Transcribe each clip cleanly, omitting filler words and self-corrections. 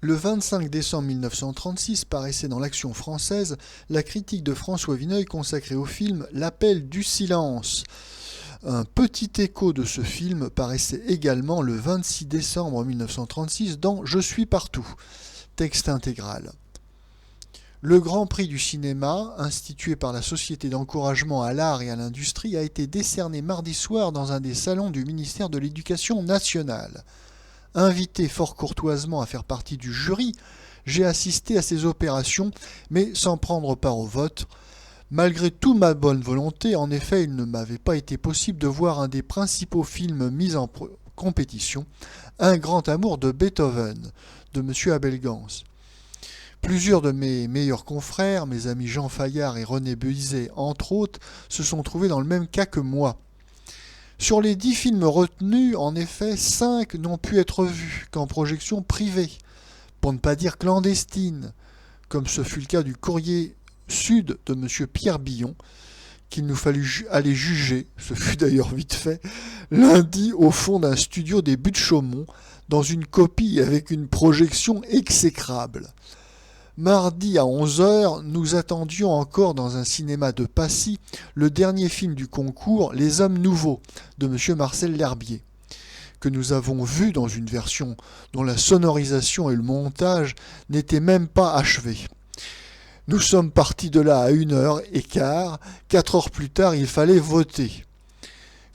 Le 25 décembre 1936 paraissait dans l'Action française la critique de François Vineuil consacrée au film L'Appel du silence. Un petit écho de ce film paraissait également le 26 décembre 1936 dans Je suis partout, texte intégral. Le Grand Prix du cinéma, institué par la Société d'encouragement à l'art et à l'industrie, a été décerné mardi soir dans un des salons du ministère de l'Éducation nationale. Invité fort courtoisement à faire partie du jury, j'ai assisté à ces opérations, mais sans prendre part au vote. Malgré toute ma bonne volonté, en effet, il ne m'avait pas été possible de voir un des principaux films mis en compétition, Un grand amour de Beethoven, de M. Abel Gans. Plusieurs de mes meilleurs confrères, mes amis Jean Fayard et René Beizet, entre autres, se sont trouvés dans le même cas que moi. Sur les 10 films retenus, en effet, 5 n'ont pu être vus qu'en projection privée, pour ne pas dire clandestine, comme ce fut le cas du Courrier Sud de M. Pierre Billon, qu'il nous fallut aller juger, ce fut d'ailleurs vite fait, lundi au fond d'un studio des Buttes-Chaumont, dans une copie avec une projection exécrable. Mardi à 11h, nous attendions encore dans un cinéma de Passy le dernier film du concours, Les Hommes Nouveaux, de M. Marcel L'Herbier, que nous avons vu dans une version dont la sonorisation et le montage n'étaient même pas achevés. Nous sommes partis de là à 1h15, 4 heures plus tard, il fallait voter.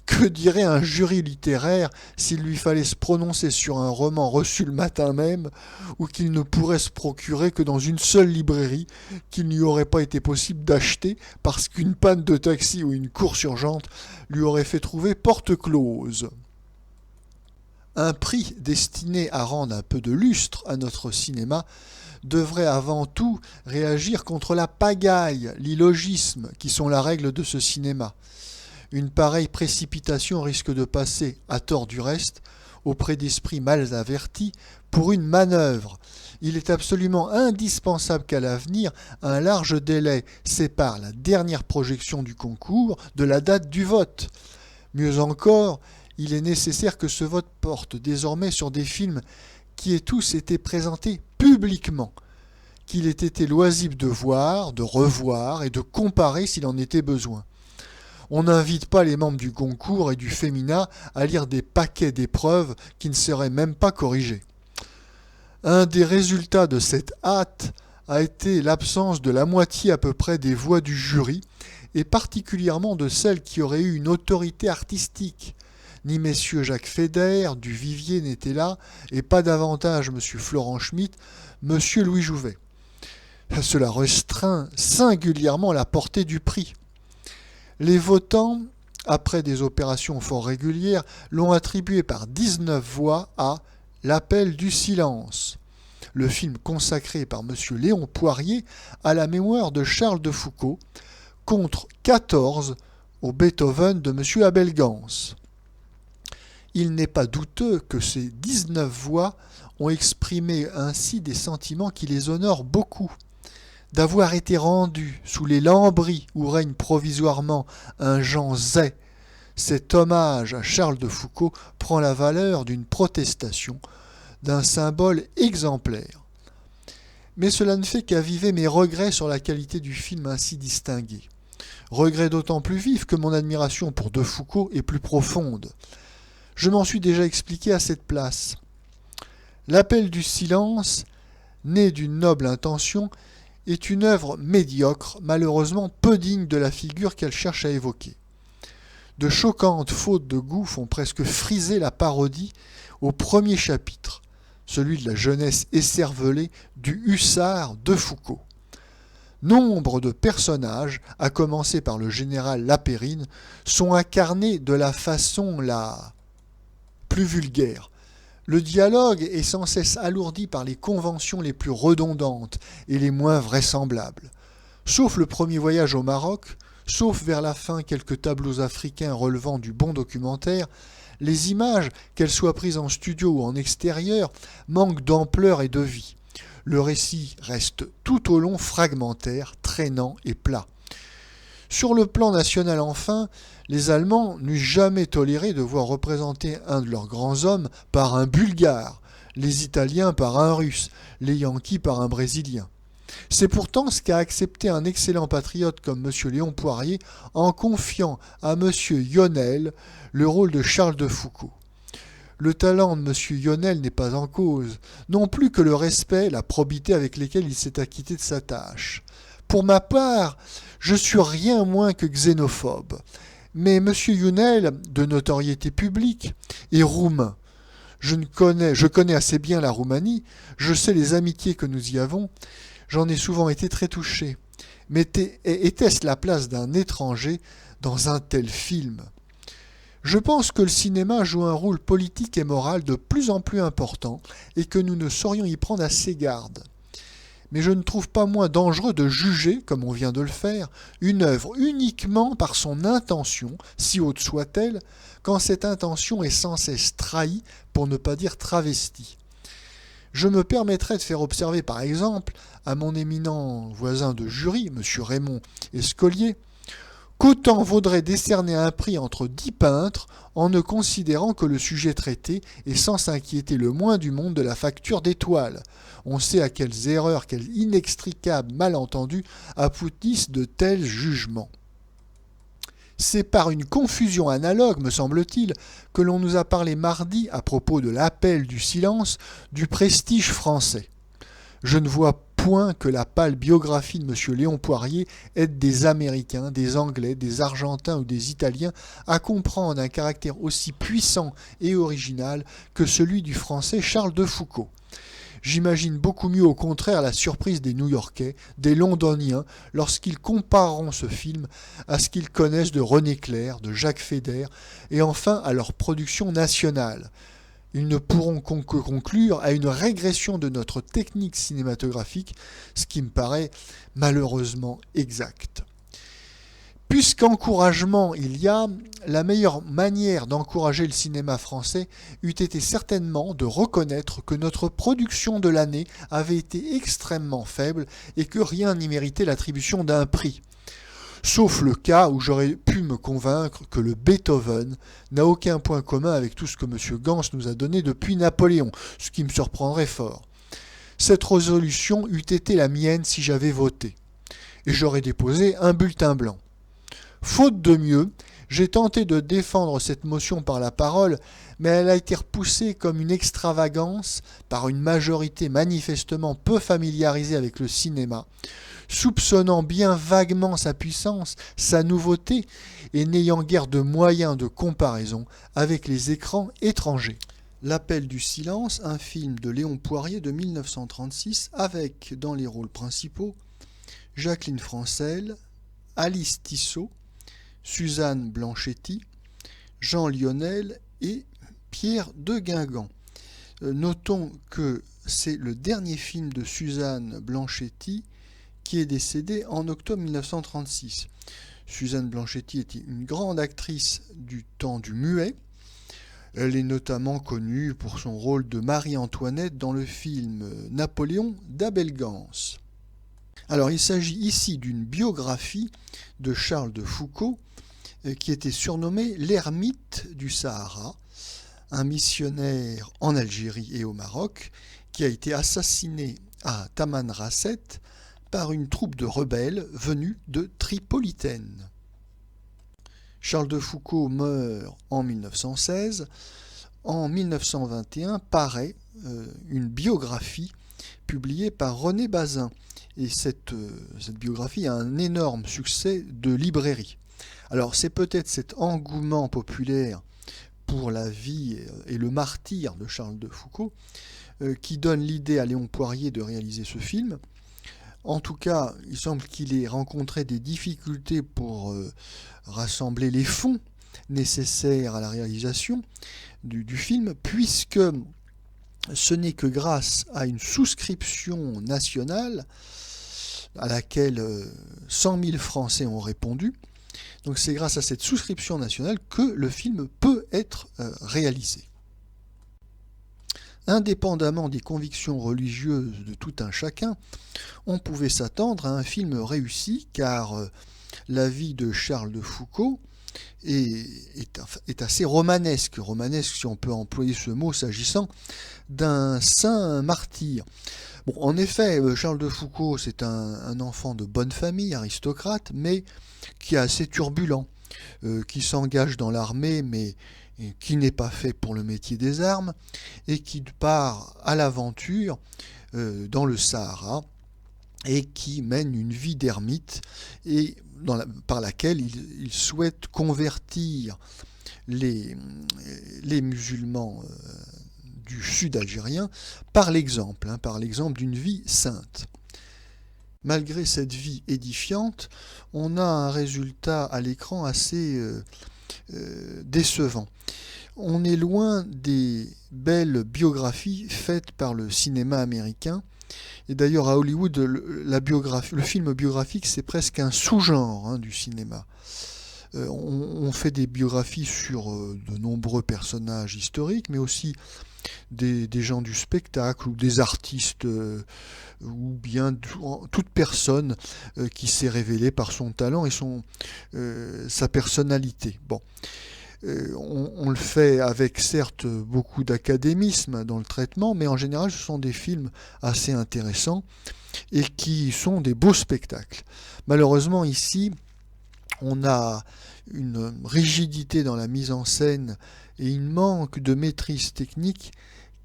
Que dirait un jury littéraire s'il lui fallait se prononcer sur un roman reçu le matin même ou qu'il ne pourrait se procurer que dans une seule librairie qu'il n'y aurait pas été possible d'acheter parce qu'une panne de taxi ou une course urgente lui aurait fait trouver porte close? Un prix destiné à rendre un peu de lustre à notre cinéma devrait avant tout réagir contre la pagaille, l'illogisme qui sont la règle de ce cinéma. Une pareille précipitation risque de passer, à tort du reste, auprès d'esprits mal avertis, pour une manœuvre. Il est absolument indispensable qu'à l'avenir, un large délai sépare la dernière projection du concours de la date du vote. Mieux encore, il est nécessaire que ce vote porte désormais sur des films qui aient tous été présentés publiquement, qu'il ait été loisible de voir, de revoir et de comparer s'il en était besoin. On n'invite pas les membres du concours et du Fémina à lire des paquets d'épreuves qui ne seraient même pas corrigées. Un des résultats de cette hâte a été l'absence de la moitié à peu près des voix du jury, et particulièrement de celles qui auraient eu une autorité artistique. Ni messieurs Jacques Feder, du Vivier n'étaient là, et pas davantage monsieur Florent Schmitt, monsieur Louis Jouvet. Cela restreint singulièrement la portée du prix. Les votants, après des opérations fort régulières, l'ont attribué par 19 voix à L'Appel du silence, le film consacré par M. Léon Poirier à la mémoire de Charles de Foucault, contre 14 au Beethoven de M. Abel Gans. Il n'est pas douteux que ces 19 voix ont exprimé ainsi des sentiments qui les honorent beaucoup. D'avoir été rendu sous les lambris où règne provisoirement un Jean Zay, cet hommage à Charles de Foucault prend la valeur d'une protestation, d'un symbole exemplaire. Mais cela ne fait qu'aviver mes regrets sur la qualité du film ainsi distingué. Regrets d'autant plus vifs que mon admiration pour de Foucault est plus profonde. Je m'en suis déjà expliqué à cette place. L'Appel du silence, né d'une noble intention, est une œuvre médiocre, malheureusement peu digne de la figure qu'elle cherche à évoquer. De choquantes fautes de goût font presque friser la parodie au premier chapitre, celui de la jeunesse écervelée du hussard de Foucault. Nombre de personnages, à commencer par le général Lapérine, sont incarnés de la façon la plus vulgaire. Le dialogue est sans cesse alourdi par les conventions les plus redondantes et les moins vraisemblables. Sauf le premier voyage au Maroc, sauf vers la fin quelques tableaux africains relevant du bon documentaire, les images, qu'elles soient prises en studio ou en extérieur, manquent d'ampleur et de vie. Le récit reste tout au long fragmentaire, traînant et plat. Sur le plan national enfin, les Allemands n'eussent jamais toléré de voir représenter un de leurs grands hommes par un Bulgare, les Italiens par un Russe, les Yankees par un Brésilien. C'est pourtant ce qu'a accepté un excellent patriote comme M. Léon Poirier en confiant à M. Yonel le rôle de Charles de Foucault. Le talent de M. Yonel n'est pas en cause, non plus que le respect, la probité avec lesquels il s'est acquitté de sa tâche. Pour ma part, je suis rien moins que xénophobe. Mais M. Yonel, de notoriété publique, est roumain. Je connais assez bien la Roumanie, je sais les amitiés que nous y avons, j'en ai souvent été très touché. Mais était-ce la place d'un étranger dans un tel film ? Je pense que le cinéma joue un rôle politique et moral de plus en plus important et que nous ne saurions y prendre assez garde. Mais je ne trouve pas moins dangereux de juger, comme on vient de le faire, une œuvre uniquement par son intention, si haute soit-elle, quand cette intention est sans cesse trahie, pour ne pas dire travestie. Je me permettrai de faire observer par exemple à mon éminent voisin de jury, M. Raymond Escolier, qu'autant vaudrait décerner un prix entre 10 peintres en ne considérant que le sujet traité et sans s'inquiéter le moins du monde de la facture d'étoiles. On sait à quelles erreurs, quels inextricables malentendus aboutissent de tels jugements. C'est par une confusion analogue, me semble-t-il, que l'on nous a parlé mardi, à propos de l'appel du silence, du prestige français. Je ne vois point que la pâle biographie de M. Léon Poirier aide des Américains, des Anglais, des Argentins ou des Italiens à comprendre un caractère aussi puissant et original que celui du Français Charles de Foucault. J'imagine beaucoup mieux au contraire la surprise des New-Yorkais, des Londoniens, lorsqu'ils compareront ce film à ce qu'ils connaissent de René Clair, de Jacques Feder, et enfin à leur production nationale. Ils ne pourront que conclure à une régression de notre technique cinématographique, ce qui me paraît malheureusement exact. Puisqu'encouragement il y a, la meilleure manière d'encourager le cinéma français eût été certainement de reconnaître que notre production de l'année avait été extrêmement faible et que rien n'y méritait l'attribution d'un prix. Sauf le cas où j'aurais pu me convaincre que le Beethoven n'a aucun point commun avec tout ce que M. Gans nous a donné depuis Napoléon, ce qui me surprendrait fort. Cette résolution eût été la mienne si j'avais voté, et j'aurais déposé un bulletin blanc. Faute de mieux, j'ai tenté de défendre cette motion par la parole, mais elle a été repoussée comme une extravagance par une majorité manifestement peu familiarisée avec le cinéma, soupçonnant bien vaguement sa puissance, sa nouveauté, et n'ayant guère de moyens de comparaison avec les écrans étrangers. L'Appel du silence, un film de Léon Poirier de 1936, avec, dans les rôles principaux, Jacqueline Francel, Alice Tissot, Suzanne Blanchetti, Jean Lionel et Pierre de Guingamp. Notons que c'est le dernier film de Suzanne Blanchetti qui est décédée en octobre 1936. Suzanne Blanchetti était une grande actrice du temps du muet. Elle est notamment connue pour son rôle de Marie-Antoinette dans le film Napoléon d'Abel Gans. Alors il s'agit ici d'une biographie de Charles de Foucault qui était surnommé l'ermite du Sahara, un missionnaire en Algérie et au Maroc qui a été assassiné à Tamanrasset par une troupe de rebelles venus de Tripolitaine. Charles de Foucault meurt en 1916. En 1921 paraît une biographie publiée par René Bazin. Et cette biographie a un énorme succès de librairie. Alors c'est peut-être cet engouement populaire pour la vie et le martyre de Charles de Foucault qui donne l'idée à Léon Poirier de réaliser ce film. En tout cas, il semble qu'il ait rencontré des difficultés pour rassembler les fonds nécessaires à la réalisation du film, puisque ce n'est que grâce à une souscription nationale à laquelle 100 000 Français ont répondu. Donc c'est grâce à cette souscription nationale que le film peut être réalisé. Indépendamment des convictions religieuses de tout un chacun, on pouvait s'attendre à un film réussi car la vie de Charles de Foucault est assez romanesque, romanesque si on peut employer ce mot s'agissant d'un saint martyr. Bon, en effet, Charles de Foucault, c'est un enfant de bonne famille, aristocrate, mais qui est assez turbulent, qui s'engage dans l'armée, mais qui n'est pas fait pour le métier des armes, et qui part à l'aventure dans le Sahara, et qui mène une vie d'ermite, et par laquelle il souhaite convertir les musulmans du sud algérien par l'exemple d'une vie sainte. Malgré cette vie édifiante, on a un résultat à l'écran assez décevant. On est loin des belles biographies faites par le cinéma américain. Et d'ailleurs, à Hollywood, le film biographique, c'est presque un sous-genre du cinéma. On fait des biographies sur de nombreux personnages historiques, mais aussi des gens du spectacle ou des artistes ou bien toute personne qui s'est révélée par son talent et sa personnalité. Bon. On le fait avec certes beaucoup d'académisme dans le traitement, mais en général ce sont des films assez intéressants et qui sont des beaux spectacles. Malheureusement ici, on a une rigidité dans la mise en scène et une manque de maîtrise technique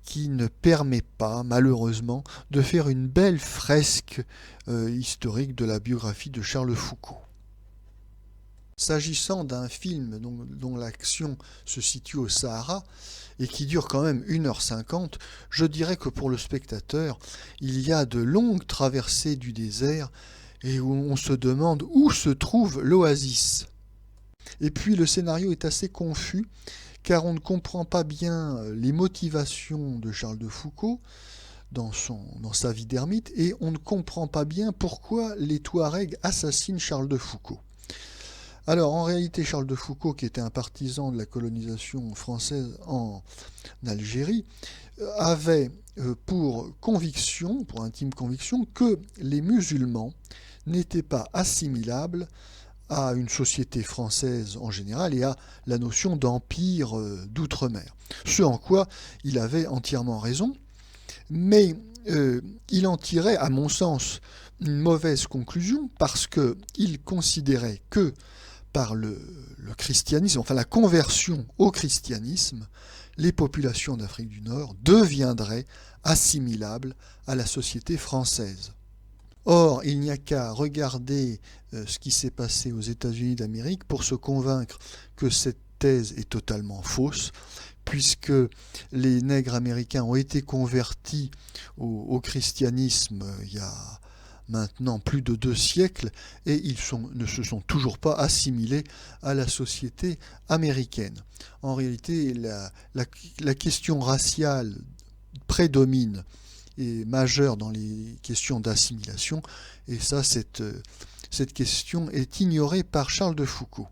qui ne permet pas, malheureusement, de faire une belle fresque historique de la biographie de Charles Foucault. S'agissant d'un film dont l'action se situe au Sahara et qui dure quand même 1h50, je dirais que pour le spectateur, il y a de longues traversées du désert et où on se demande où se trouve l'oasis. Et puis le scénario est assez confus car on ne comprend pas bien les motivations de Charles de Foucault dans sa vie d'ermite et on ne comprend pas bien pourquoi les Touaregs assassinent Charles de Foucault. Alors, en réalité, Charles de Foucault, qui était un partisan de la colonisation française en Algérie, avait pour intime conviction, que les musulmans n'étaient pas assimilables à une société française en général et à la notion d'empire d'outre-mer. Ce en quoi il avait entièrement raison, mais il en tirait, à mon sens, une mauvaise conclusion parce qu'il considérait que par le christianisme, enfin la conversion au christianisme, les populations d'Afrique du Nord deviendraient assimilables à la société française. Or, il n'y a qu'à regarder ce qui s'est passé aux États-Unis d'Amérique pour se convaincre que cette thèse est totalement fausse, puisque les nègres américains ont été convertis au christianisme il y a maintenant plus de 2 siècles et ils ne se sont toujours pas assimilés à la société américaine. En réalité, la question raciale prédomine et majeure dans les questions d'assimilation et ça, cette question est ignorée par Charles de Foucault.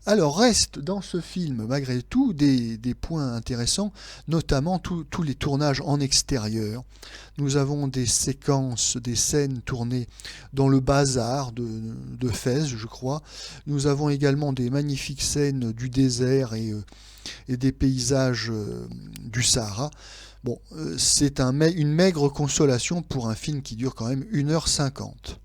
Alors reste dans ce film malgré tout des points intéressants, notamment tous les tournages en extérieur. Nous avons des séquences, des scènes tournées dans le bazar de Fès, je crois. Nous avons également des magnifiques scènes du désert et des paysages du Sahara. Bon, c'est une maigre consolation pour un film qui dure quand même 1h50.